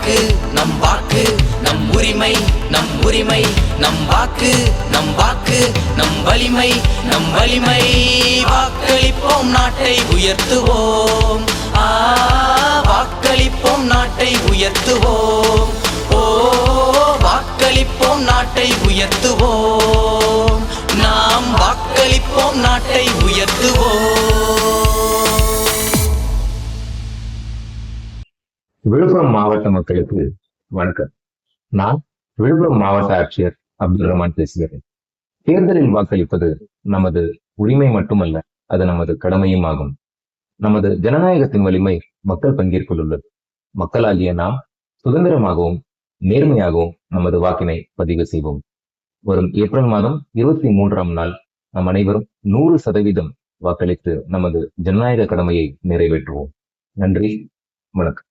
வாக்கு நம் வாக்கு நம் உரிமை நம் உரிமை நம் வாக்கு நம் வாக்கு நம் வலிமை நம் வலிமை வாக்களிப்போம் நாட்டை உயர்த்துவோம் வாக்களிப்போம் நாட்டை உயர்த்துவோம் வாக்களிப்போம் நாட்டை உயர்த்துவோம் நாம் வாக்களிப்போம் நாட்டை உயர்த்துவோம். விழுப்புரம் மாவட்ட மக்களுக்கு வணக்கம். நான் விழுப்புரம் மாவட்ட ஆட்சியர் அப்துல் ரஹ்மான் பேசுகிறேன். தேர்தலில் வாக்களிப்பது நமது உரிமை மட்டுமல்ல, அது நமது கடமையும் ஆகும். நமது ஜனநாயகத்தின் வலிமை மக்கள் பங்கேற்பில் உள்ளது. மக்களாகிய நாம் சுதந்திரமாகவும் நேர்மையாகவும் நமது வாக்கினை பதிவு செய்வோம். வரும் ஏப்ரல் மாதம் 23ஆம் நாள் நம் அனைவரும் 100% வாக்களித்து நமது ஜனநாயக கடமையை நிறைவேற்றுவோம். நன்றி, வணக்கம்.